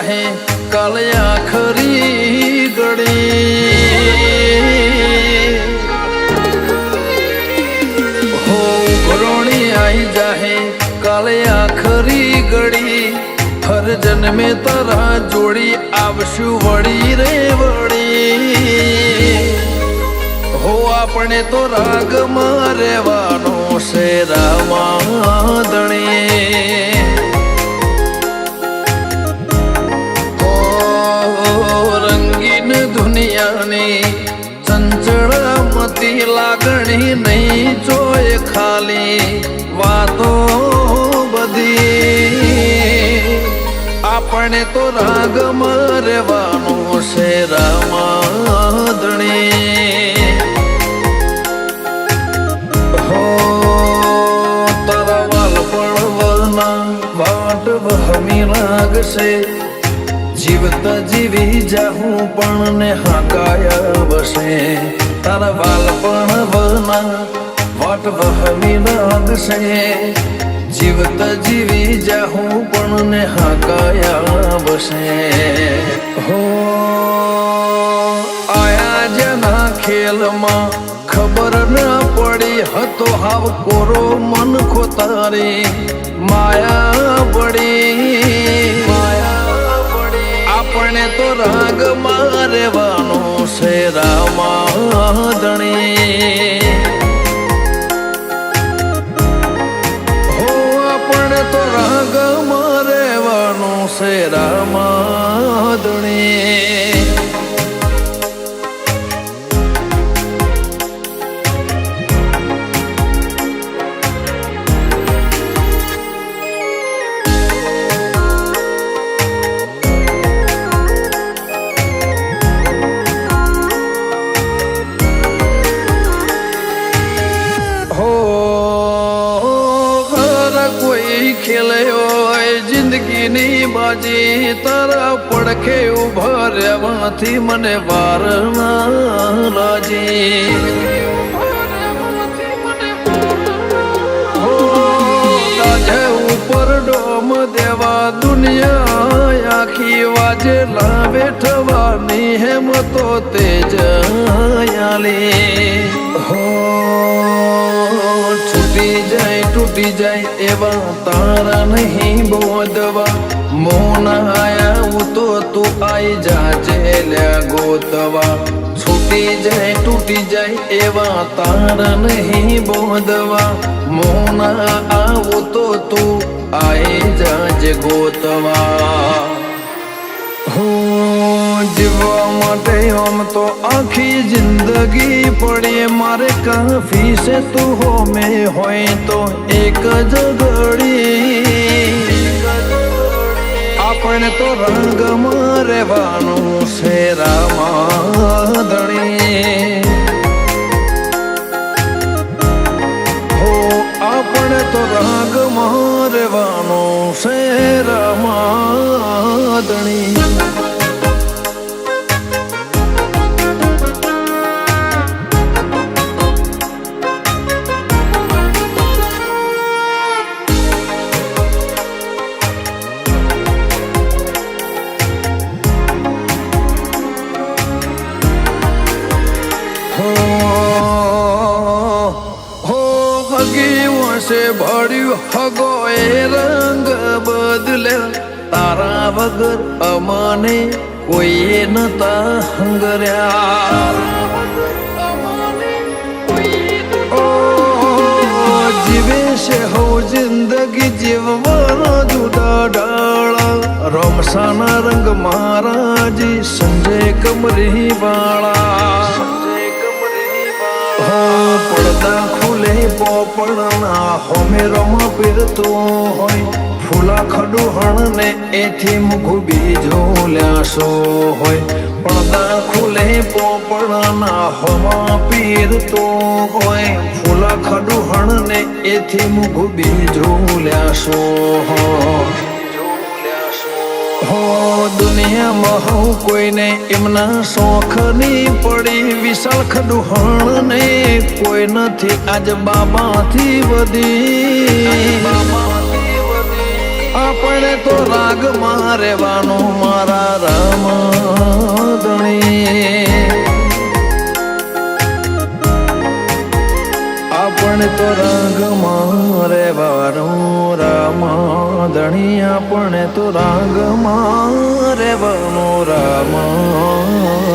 જાહે કાલે આખરી ઘડી હો ઘરોણી આઈ જાહે કાલે આખરી ઘડી હર જન્મે તારા જોડી આવશું વળી રે વળી હો આપણે તો રાગમાં રહેવાનો છે રામાદણી રંગીન દુનિયાની ચંચળમતી લાગણી નહીં જોય ખાલી વાતો બધી આપણે તો રાગમાં રહેવાનું છે રામાદણી હો તારા વાલ પડવના વાટ વહમી લાગશે જીવતા જીવી જાહું પણ ને હાકાયા વસે તારા વાલ પણ વના વાટ વહમી લાગશે જીવતા જીવી જાહું પણ ને હાકાયા વસે હો આયા જેના ખેલમાં ખબર ના પડી હતો હાવ કોરો મન ખોતારી માયા પડી આપણે તો રાગમાં રહેવાનું છે રામાદણી હો આપણે તો રાગમાં રહેવાનું છે રામાદણી જિંદગીની બાજી તારા પડખે ઉભા રહેવાથી મને વાર ના લાજી દાજે ઉપર ડોમ દેવા દુનિયા આખી વાજે લાવે ઠવાની હેમતો તેજ આલી હો તૂટી જાય એવા તારા નહીં બોધવા મોના આયા તો તું આઈ જાજે લ્યા ગોતવા તૂટી જાય એવા તારા નહીં બોધવા મોના આવું તો તું આઈ જાજે ગોતવા જીવવા માટે આમ તો આખી જિંદગી પડી મારે કાફી છે તું હો મેં હોય તો એક જ ઘડી આપણે તો રંગમાં રહેવાનું છે રામાદણી હો આપણે તો રંગમાં રહેવાનું છે રામાદણી ભળ્યું હગો એ રંગ બદલે તારા વગર અમને કોઈએ નતા હંગર્યા જીવે છે હો જિંદગી જીવવાનો જુદા ડાળા રમસાના રંગ મહારાજી સંજય કમરી વાળા પડદા ખુલે પોપડના હોમે રમ પીરતો હોય ફૂલા ખડુહણ ને એથી મુઘું બીજો લ્યાસો હોય પડદા ખુલે પોપડના હોમાં પીરતો હોય ફૂલા ખડુહણ ને એથી મુઘું બીજો લ્યાસો હોય હો દુનિયામાં હું કોઈને એમના શોખની પડી વિશાળ ખડુહણ ને કોઈ નથી આજ બાબાથી વધી આપણે તો રાગમાં રહેવાનું મારા રામધણી. આપણે તો રાગમાં રહેવાનું રામધણી. આપણે તો રાગમાં રહેવાનું રામધણી.